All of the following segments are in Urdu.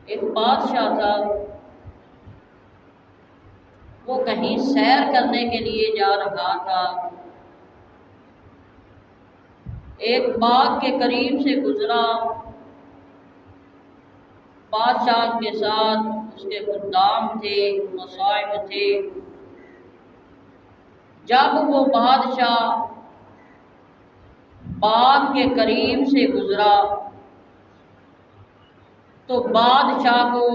ایک بادشاہ تھا، وہ کہیں سیر کرنے کے لیے جا رہا تھا، ایک باغ کے قریب سے گزرا، بادشاہ کے ساتھ اس کے خدام تھے، مصائب تھے۔ جب وہ بادشاہ باغ کے قریب سے گزرا تو بادشاہ کو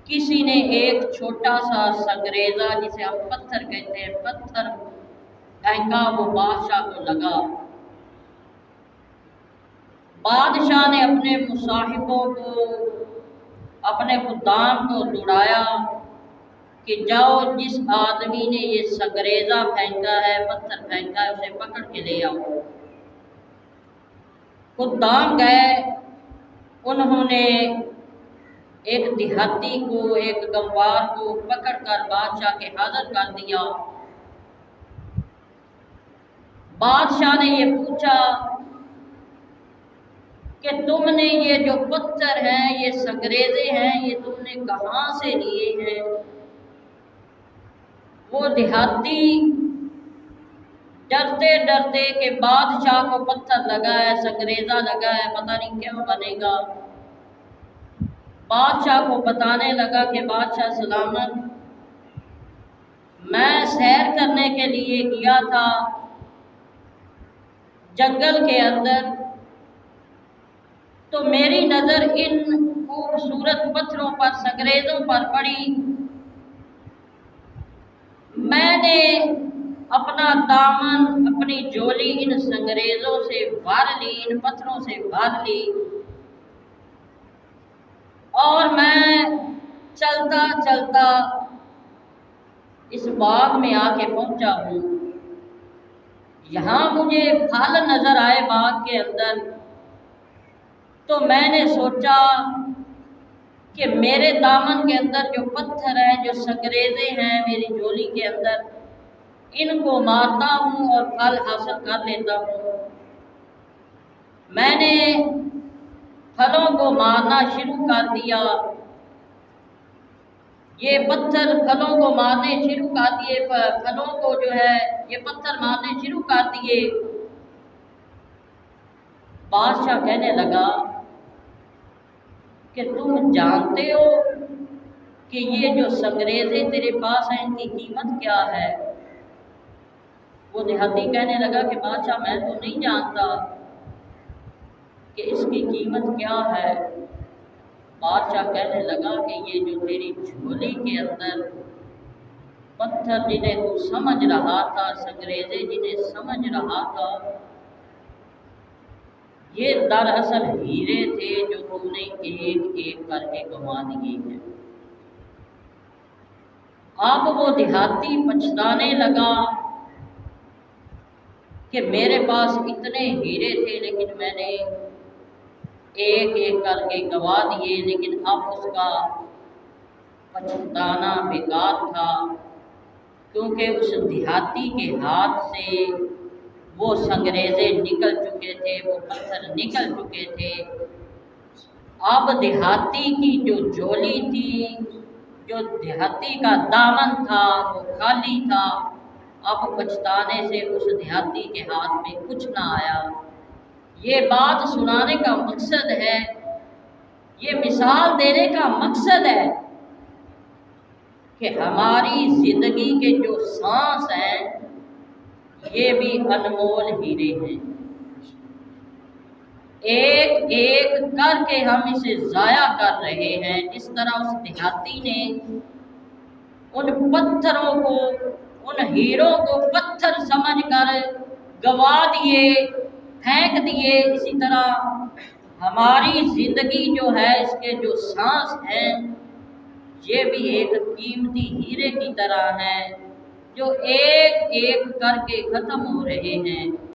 کسی نے ایک چھوٹا سا سنگریزہ، جسے ہم پتھر کہتے ہیں، پتھر پھینکا، وہ بادشاہ کو لگا۔ بادشاہ نے اپنے مصاحبوں کو، اپنے خدام کو دوڑایا کہ جاؤ، جس آدمی نے یہ سنگریزہ پھینکا ہے، پتھر پھینکا ہے، اسے پکڑ کے لے آؤ۔ خدام گئے، انہوں نے ایک دیہاتی کو، ایک گنوار کو پکڑ کر بادشاہ کے حاضر کر دیا۔ بادشاہ نے یہ پوچھا کہ تم نے یہ جو پتھر ہیں، یہ سنگریزے ہیں، یہ تم نے کہاں سے لیے ہیں؟ وہ دیہاتی ڈرتے ڈرتے کہ بادشاہ کو پتھر لگا ہے، سنگریزہ لگا ہے، پتہ نہیں کیا بنے گا، بادشاہ کو بتانے لگا کہ بادشاہ سلامت، میں سیر کرنے کے لیے گیا تھا جنگل کے اندر، تو میری نظر ان خوبصورت پتھروں پر، سنگریزوں پر پڑی۔ میں نے اپنا دامن، اپنی جولی ان سنگریزوں سے بھر لی، ان پتھروں سے بھر لی، اور میں چلتا چلتا اس باغ میں آ کے پہنچا ہوں۔ یہاں مجھے پھل نظر آئے باغ کے اندر، تو میں نے سوچا کہ میرے دامن کے اندر جو پتھر ہیں، جو سنگریزے ہیں میری جولی کے اندر، ان کو مارتا ہوں اور پھل حاصل کر لیتا ہوں۔ میں نے پھلوں کو مارنا شروع کر دیا، یہ پتھر پھلوں کو مارنے شروع کر دیے، پھلوں کو جو ہے یہ پتھر مارنے شروع کر دیے۔ بادشاہ کہنے لگا کہ تم جانتے ہو کہ یہ جو سنگریزے تیرے پاس ہیں، ان کی قیمت کیا ہے؟ وہ دیہاتی کہنے لگا کہ بادشاہ میں تو نہیں جانتا کہ اس کی قیمت کیا ہے۔ بادشاہ کہنے لگا کہ یہ جو تیری جھولی کے اندر پتھر جنہیں تو سمجھ رہا تھا، سنگریزے جنہیں سمجھ رہا تھا، یہ دراصل ہیرے تھے جو تم نے ایک ایک کر کے گنوا دیے ہیں۔ اب وہ دیہاتی پچھتانے لگا کہ میرے پاس اتنے ہیرے تھے، لیکن میں نے ایک ایک کر کے گنوا دیے، لیکن اب اس کا پچھتانا بیکار تھا، کیونکہ اس دیہاتی کے ہاتھ سے وہ سنگریزے نکل چکے تھے، وہ پتھر نکل چکے تھے۔ اب دیہاتی کی جو جولی تھی، جو دیہاتی کا دامن تھا، وہ خالی تھا۔ اب پچھتانے سے اس دیہاتی کے ہاتھ میں کچھ نہ آیا۔ یہ بات سنانے کا مقصد ہے، یہ مثال دینے کا مقصد ہے کہ ہماری زندگی کے جو سانس ہیں، یہ بھی انمول ہیرے ہیں۔ ایک ایک کر کے ہم اسے ضائع کر رہے ہیں، جس طرح اس دیہاتی نے ان پتھروں کو، ان ہیروں کو پتھر سمجھ کر گنوا دیے، پھینک دیے، اسی طرح ہماری زندگی جو ہے، اس کے جو سانس ہیں، یہ بھی ایک قیمتی ہیرے کی طرح ہیں جو ایک ایک کر کے ختم ہو رہے ہیں۔